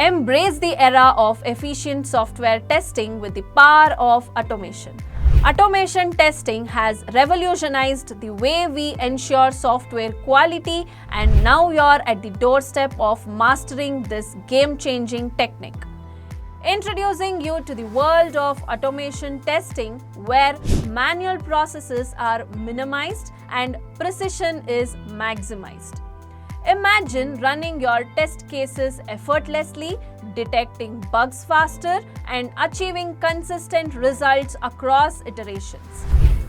Embrace the era of efficient software testing with the power of automation. Automation testing has revolutionized the way we ensure software quality, and now you're at the doorstep of mastering this game-changing technique. Introducing you to the world of automation testing, where manual processes are minimized and precision is maximized. Imagine running your test cases effortlessly, detecting bugs faster, and achieving consistent results across iterations.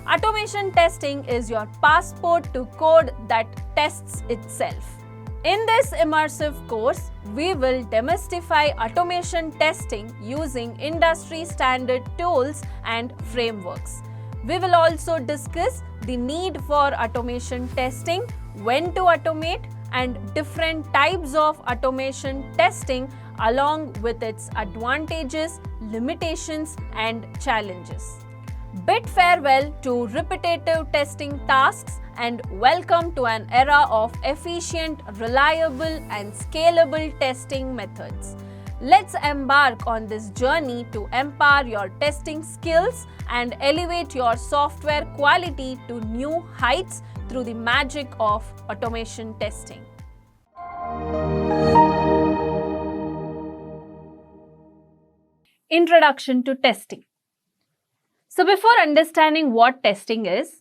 Automation testing is your passport to code that tests itself. In this immersive course, we will demystify automation testing using industry-standard tools and frameworks. We will also discuss the need for automation testing, when to automate, and different types of automation testing along with its advantages, limitations, and challenges. Bid farewell to repetitive testing tasks and welcome to an era of efficient, reliable, and scalable testing methods. Let's embark on this journey to empower your testing skills and elevate your software quality to new heights through the magic of automation testing. Introduction to testing. So before understanding what testing is,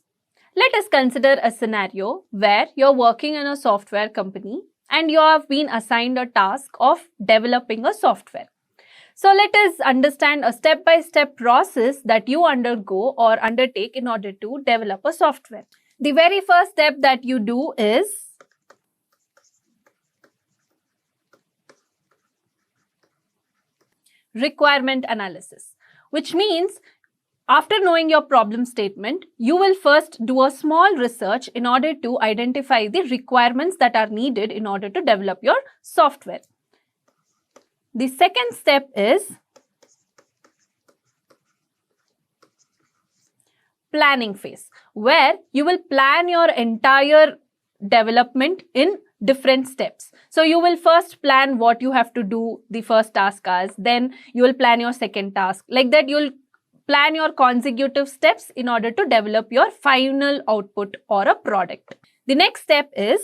let us consider a scenario where you're working in a software company and you have been assigned a task of developing a software. So let us understand a step-by-step process that you undergo or undertake in order to develop a software. The very first step that you do is requirement analysis, which means after knowing your problem statement, you will first do a small research in order to identify the requirements that are needed in order to develop your software. The second step is planning phase, where you will plan your entire development in different steps. So you will first plan what you have to do the first task as, then you will plan your second task. Like that, you'll plan your consecutive steps in order to develop your final output or a product. The next step is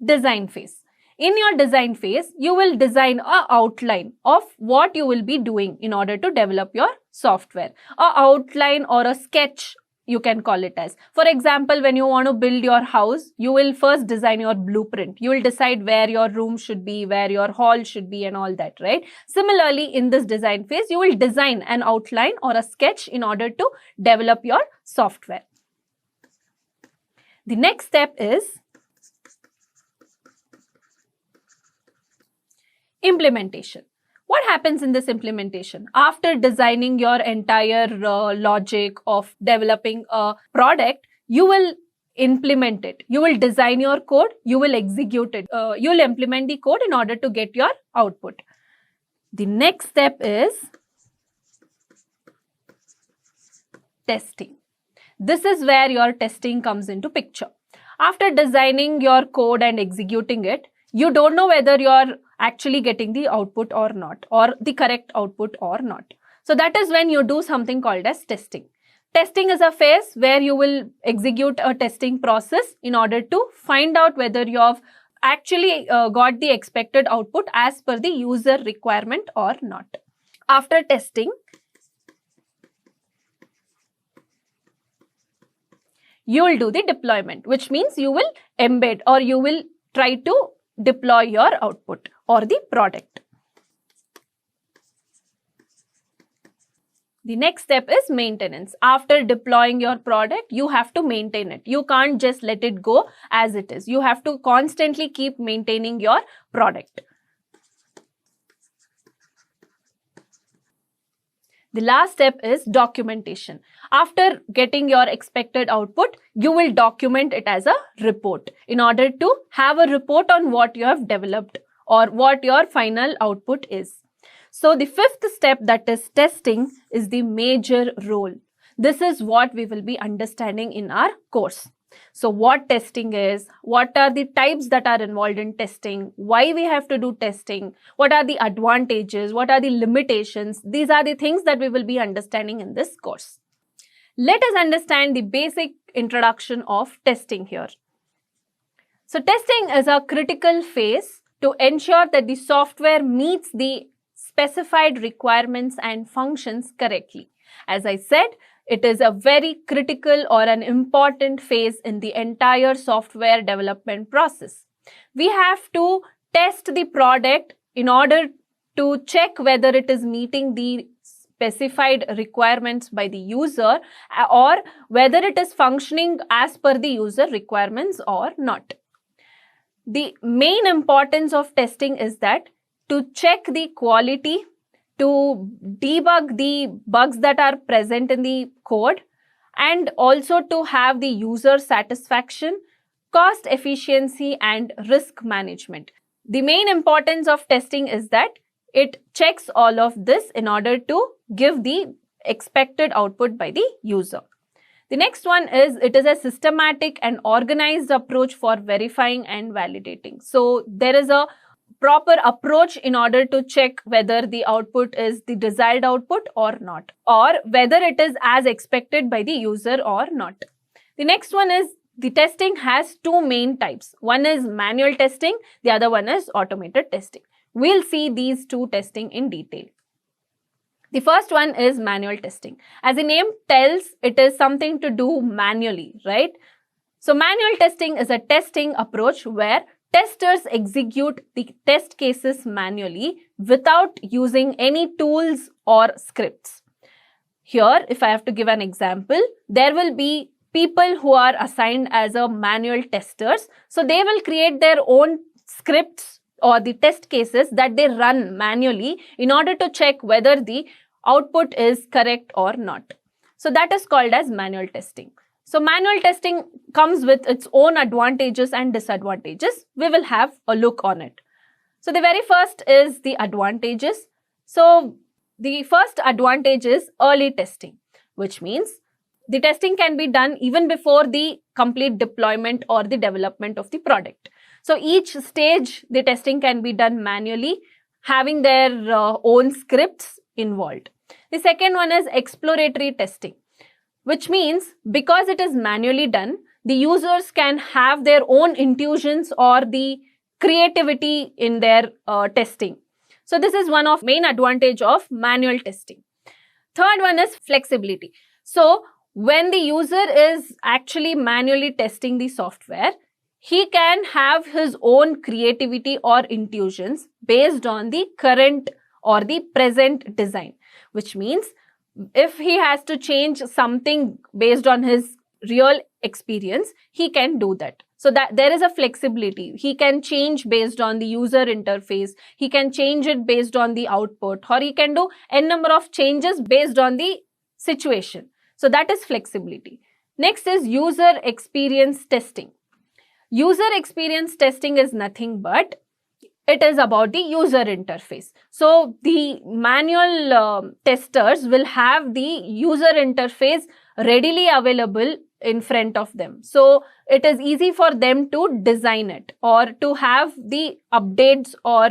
design phase. In your design phase, you will design an outline of what you will be doing in order to develop your software. An outline or a sketch, you can call it as. For example, when you want to build your house, you will first design your blueprint. You will decide where your room should be, where your hall should be and all that, right? Similarly, in this design phase, you will design an outline or a sketch in order to develop your software. The next step is implementation. What happens in this implementation? After designing your entire logic of developing a product, you will implement it. You will design your code, you will execute it. You will implement the code in order to get your output. The next step is testing. This is where your testing comes into picture. After designing your code and executing it, you don't know whether you're actually getting the output or not, or the correct output or not. So that is when you do something called as testing. Testing is a phase where you will execute a testing process in order to find out whether you have actually got the expected output as per the user requirement or not. After testing, you will do the deployment, which means you will embed or you will try to deploy your output or the product. The next step is maintenance. After deploying your product, you have to maintain it. You can't just let it go as it is. You have to constantly keep maintaining your product. The last step is documentation. After getting your expected output, you will document it as a report in order to have a report on what you have developed or what your final output is. So the fifth step, that is testing, is the major role. This is what we will be understanding in our course. So what testing is, what are the types that are involved in testing, why we have to do testing, what are the advantages, what are the limitations, these are the things that we will be understanding in this course. Let us understand the basic introduction of testing here. So testing is a critical phase to ensure that the software meets the specified requirements and functions correctly. As I said, it is a very critical or an important phase in the entire software development process. We have to test the product in order to check whether it is meeting the specified requirements by the user or whether it is functioning as per the user requirements or not. The main importance of testing is that to check the quality, to debug the bugs that are present in the code, and also to have the user satisfaction, cost efficiency, and risk management. The main importance of testing is that it checks all of this in order to give the expected output by the user. The next one is, it is a systematic and organized approach for verifying and validating. So there is a proper approach in order to check whether the output is the desired output or not, or whether it is as expected by the user or not. The next one is, the testing has two main types. One is manual testing, the other one is automated testing. We'll see these two testing in detail. The first one is manual testing. As the name tells, it is something to do manually, right? So manual testing is a testing approach where testers execute the test cases manually without using any tools or scripts. Here, if I have to give an example, there will be people who are assigned as a manual testers. So they will create their own scripts or the test cases that they run manually in order to check whether the output is correct or not. So that is called as manual testing. So manual testing comes with its own advantages and disadvantages. We will have a look on it. So the very first is the advantages. So the first advantage is early testing, which means the testing can be done even before the complete deployment or the development of the product. So each stage, the testing can be done manually, having their own scripts involved. The second one is exploratory testing, which means because it is manually done, the users can have their own intuitions or the creativity in their testing. So this is one of main advantage of manual testing. Third one is flexibility. So when the user is actually manually testing the software, he can have his own creativity or intuitions based on the current or the present design, which means if he has to change something based on his real experience, he can do that. So that there is a flexibility. He can change based on the user interface. He can change it based on the output, or he can do n number of changes based on the situation. So that is flexibility. Next is user experience testing. User experience testing is nothing but it is about the user interface. So the manual testers will have the user interface readily available in front of them. So it is easy for them to design it or to have the updates or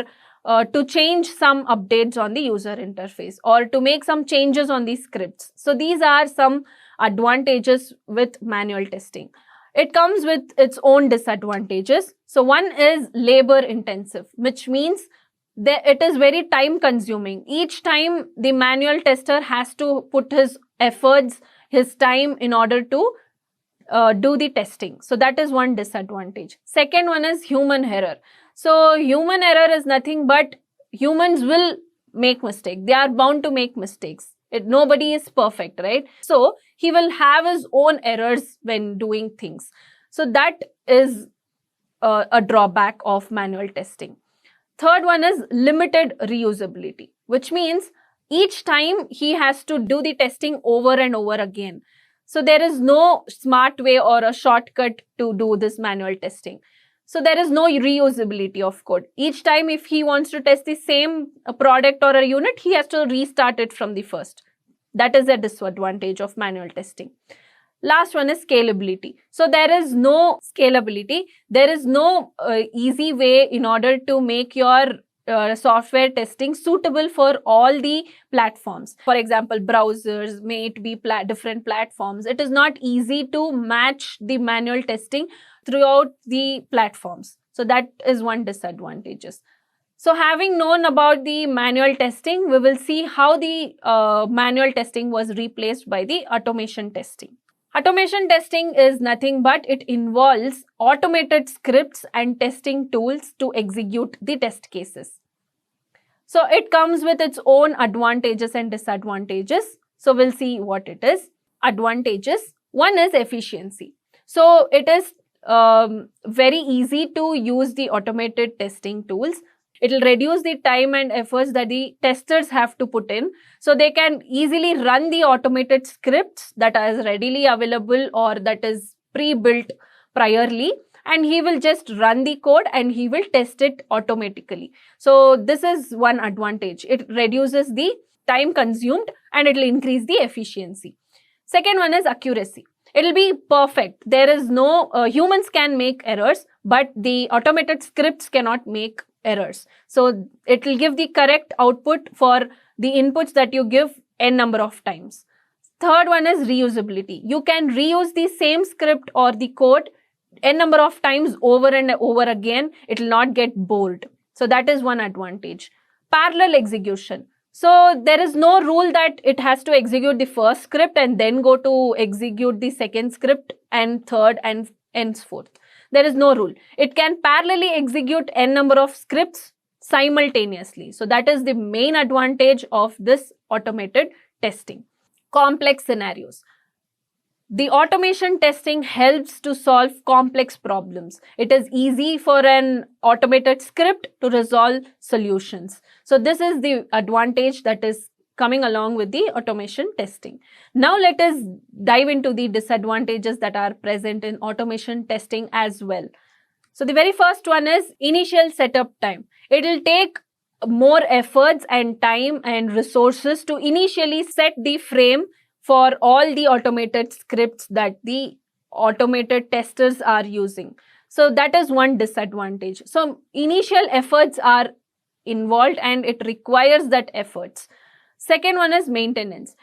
to change some updates on the user interface or to make some changes on the scripts. So these are some advantages with manual testing. It comes with its own disadvantages. So one is labor intensive, which means that it is very time consuming. Each time the manual tester has to put his efforts, his time in order to do the testing. So that is one disadvantage. Second one is human error. So human error is nothing but humans will make mistakes. They are bound to make mistakes. Nobody is perfect, right? So he will have his own errors when doing things. So that is a drawback of manual testing. Third one is limited reusability, which means each time he has to do the testing over and over again. So there is no smart way or a shortcut to do this manual testing. So there is no reusability of code. Each time if he wants to test the same product or a unit, he has to restart it from the first. That is a disadvantage of manual testing. Last one is scalability. So there is no scalability. There is no easy way in order to make your software testing suitable for all the platforms. For example, browsers, may it be different platforms. It is not easy to match the manual testing throughout the platforms. So that is one disadvantage. So having known about the manual testing, we will see how the manual testing was replaced by the automation testing. Automation testing is nothing but it involves automated scripts and testing tools to execute the test cases. So it comes with its own advantages and disadvantages. So we'll see what it is. Advantages. One is efficiency. So it is very easy to use the automated testing tools. It will reduce the time and efforts that the testers have to put in. So they can easily run the automated scripts that are readily available or that is pre-built priorly, and he will just run the code and he will test it automatically. So this is one advantage. It reduces the time consumed and it will increase the efficiency. Second one is accuracy. It will be perfect. There is no, humans can make errors, but the automated scripts cannot make errors. So it will give the correct output for the inputs that you give n number of times. Third one is reusability. You can reuse the same script or the code n number of times over and over again. It will not get bored. So that is one advantage. Parallel execution. So there is no rule that it has to execute the first script and then go to execute the second script and third and henceforth. There is no rule. It can parallelly execute n number of scripts simultaneously. So that is the main advantage of this automated testing. Complex scenarios. The automation testing helps to solve complex problems. It is easy for an automated script to resolve solutions. So this is the advantage that is coming along with the automation testing. Now let us dive into the disadvantages that are present in automation testing as well. So the very first one is initial setup time. It will take more efforts and time and resources to initially set the frame for all the automated scripts that the automated testers are using. So that is one disadvantage. So initial efforts are involved and it requires that efforts. Second one is maintenance.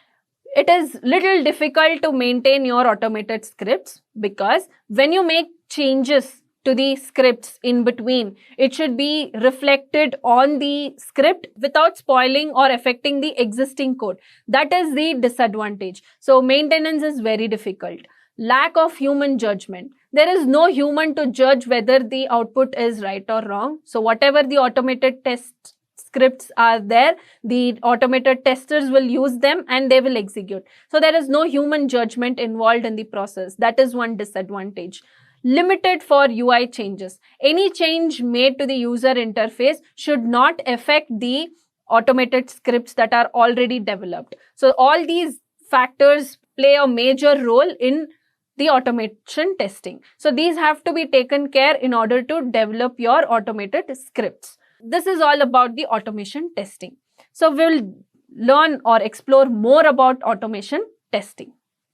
It is little difficult to maintain your automated scripts because when you make changes to the scripts in between, it should be reflected on the script without spoiling or affecting the existing code. That is the disadvantage. So maintenance is very difficult. Lack of human judgment. There is no human to judge whether the output is right or wrong. So whatever the automated test scripts are there, the automated testers will use them and they will execute. So there is no human judgment involved in the process. That is one disadvantage. Limited for UI changes. Any change made to the user interface should not affect the automated scripts that are already developed. So all these factors play a major role in the automation testing. So these have to be taken care in order to develop your automated scripts. This is all about the automation testing. So we'll learn or explore more about automation testing.